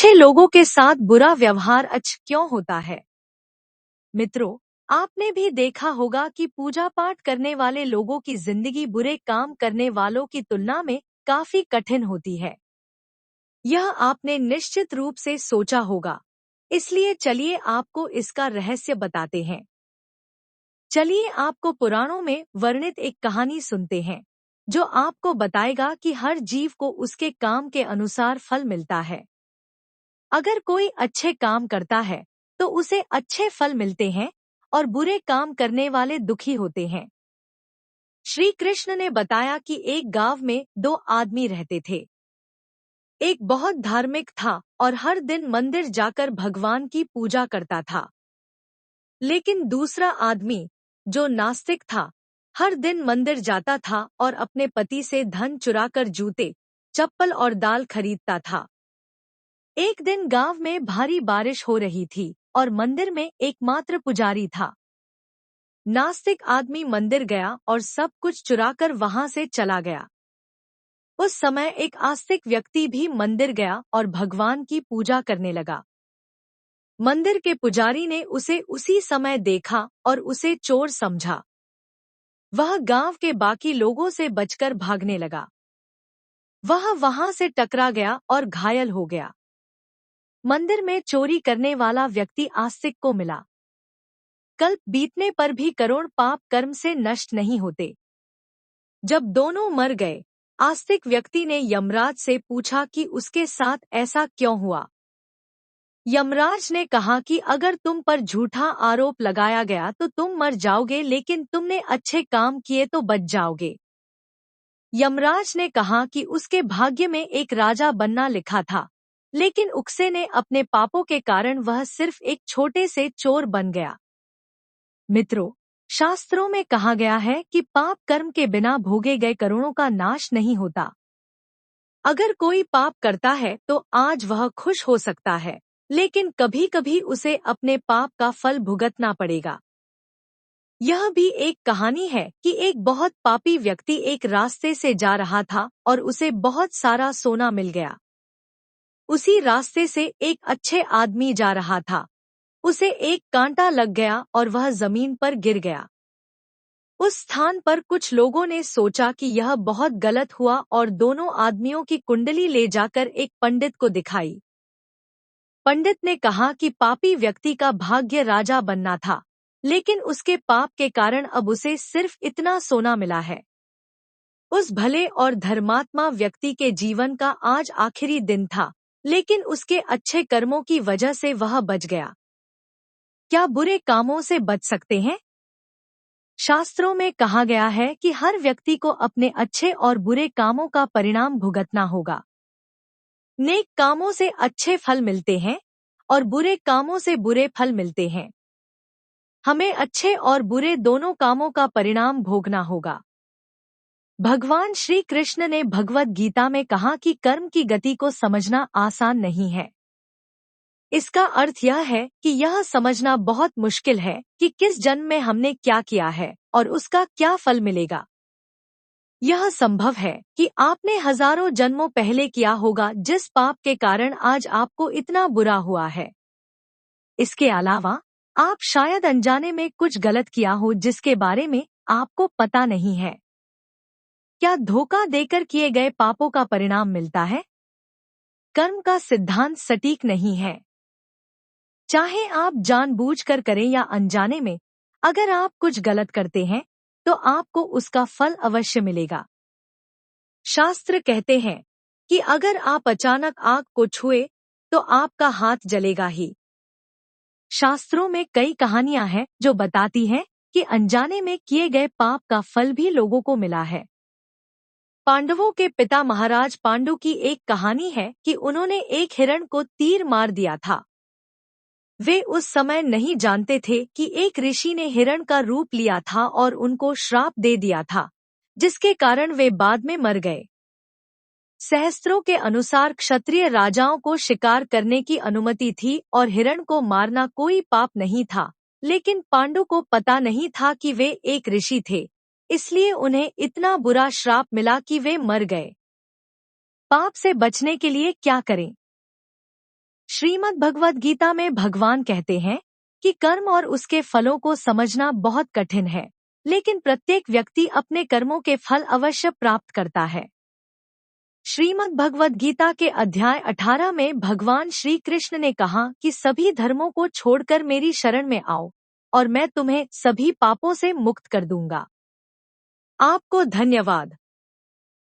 अच्छे लोगों के साथ बुरा व्यवहार क्यों होता है? मित्रों, आपने भी देखा होगा कि पूजा पाठ करने वाले लोगों की जिंदगी बुरे काम करने वालों की तुलना में काफी कठिन होती है। यह आपने निश्चित रूप से सोचा होगा। इसलिए चलिए आपको इसका रहस्य बताते हैं। चलिए आपको पुराणों में वर्णित एक कहानी सुनते हैं, जो आपको बताएगा कि हर जीव को उसके काम के अनुसार फल मिलता है। अगर कोई अच्छे काम करता है तो उसे अच्छे फल मिलते हैं और बुरे काम करने वाले दुखी होते हैं। श्री कृष्ण ने बताया कि एक गांव में दो आदमी रहते थे। एक बहुत धार्मिक था और हर दिन मंदिर जाकर भगवान की पूजा करता था। लेकिन दूसरा आदमी, जो नास्तिक था, हर दिन मंदिर जाता था और अपने पति से धन चुराकर जूते, चप्पल और दाल खरीदता था। एक दिन गांव में भारी बारिश हो रही थी और मंदिर में एकमात्र पुजारी था। नास्तिक आदमी मंदिर गया और सब कुछ चुराकर वहां से चला गया। उस समय एक आस्तिक व्यक्ति भी मंदिर गया और भगवान की पूजा करने लगा। मंदिर के पुजारी ने उसे उसी समय देखा और उसे चोर समझा। वह गांव के बाकी लोगों से बचकर भागने लगा। वह वहां से टकरा गया और घायल हो गया। मंदिर में चोरी करने वाला व्यक्ति आस्तिक को मिला। कल्प बीतने पर भी करोड़ पाप कर्म से नष्ट नहीं होते। जब दोनों मर गए, आस्तिक व्यक्ति ने यमराज से पूछा कि उसके साथ ऐसा क्यों हुआ। यमराज ने कहा कि अगर तुम पर झूठा आरोप लगाया गया तो तुम मर जाओगे, लेकिन तुमने अच्छे काम किए तो बच जाओगे। यमराज ने कहा कि उसके भाग्य में एक राजा बनना लिखा था, लेकिन उकसे ने अपने पापों के कारण वह सिर्फ एक छोटे से चोर बन गया। मित्रों, शास्त्रों में कहा गया है कि पाप कर्म के बिना भोगे गए करोड़ों का नाश नहीं होता। अगर कोई पाप करता है तो आज वह खुश हो सकता है, लेकिन कभी कभी उसे अपने पाप का फल भुगतना पड़ेगा। यह भी एक कहानी है कि एक बहुत पापी व्यक्ति एक रास्ते से जा रहा था और उसे बहुत सारा सोना मिल गया। उसी रास्ते से एक अच्छे आदमी जा रहा था। उसे एक कांटा लग गया और वह जमीन पर गिर गया। उस स्थान पर कुछ लोगों ने सोचा कि यह बहुत गलत हुआ और दोनों आदमियों की कुंडली ले जाकर एक पंडित को दिखाई। पंडित ने कहा कि पापी व्यक्ति का भाग्य राजा बनना था, लेकिन उसके पाप के कारण अब उसे सिर्फ इतना सोना मिला है। उस भले और धर्मात्मा व्यक्ति के जीवन का आज आखिरी दिन था, लेकिन उसके अच्छे कर्मों की वजह से वह बच गया। क्या बुरे कामों से बच सकते हैं? शास्त्रों में कहा गया है कि हर व्यक्ति को अपने अच्छे और बुरे कामों का परिणाम भुगतना होगा। नेक कामों से अच्छे फल मिलते हैं और बुरे कामों से बुरे फल मिलते हैं। हमें अच्छे और बुरे दोनों कामों का परिणाम भोगना होगा। भगवान श्री कृष्ण ने भगवद गीता में कहा कि कर्म की गति को समझना आसान नहीं है। इसका अर्थ यह है कि यह समझना बहुत मुश्किल है कि किस जन्म में हमने क्या किया है और उसका क्या फल मिलेगा। यह संभव है कि आपने हजारों जन्मों पहले किया होगा जिस पाप के कारण आज आपको इतना बुरा हुआ है। इसके अलावा आप शायद अनजाने में कुछ गलत किया हो जिसके बारे में आपको पता नहीं है। क्या धोखा देकर किए गए पापों का परिणाम मिलता है? कर्म का सिद्धांत सटीक नहीं है। चाहे आप जानबूझकर करें या अनजाने में, अगर आप कुछ गलत करते हैं तो आपको उसका फल अवश्य मिलेगा। शास्त्र कहते हैं कि अगर आप अचानक आग को छुए तो आपका हाथ जलेगा ही। शास्त्रों में कई कहानियां हैं जो बताती हैं कि अनजाने में किए गए पाप का फल भी लोगों को मिला है। पांडवों के पिता महाराज पांडु की एक कहानी है कि उन्होंने एक हिरण को तीर मार दिया था। वे उस समय नहीं जानते थे कि एक ऋषि ने हिरण का रूप लिया था और उनको श्राप दे दिया था, जिसके कारण वे बाद में मर गए। सहस्त्रों के अनुसार क्षत्रिय राजाओं को शिकार करने की अनुमति थी और हिरण को मारना कोई पाप नहीं था, लेकिन पांडु को पता नहीं था कि वे एक ऋषि थे, इसलिए उन्हें इतना बुरा श्राप मिला कि वे मर गए। पाप से बचने के लिए क्या करें? श्रीमद् भगवद गीता में भगवान कहते हैं कि कर्म और उसके फलों को समझना बहुत कठिन है, लेकिन प्रत्येक व्यक्ति अपने कर्मों के फल अवश्य प्राप्त करता है। श्रीमद् भगवद गीता के अध्याय 18 में भगवान श्री कृष्ण ने कहा कि सभी धर्मों को छोड़कर मेरी शरण में आओ और मैं तुम्हें सभी पापों से मुक्त कर दूंगा। आपको धन्यवाद।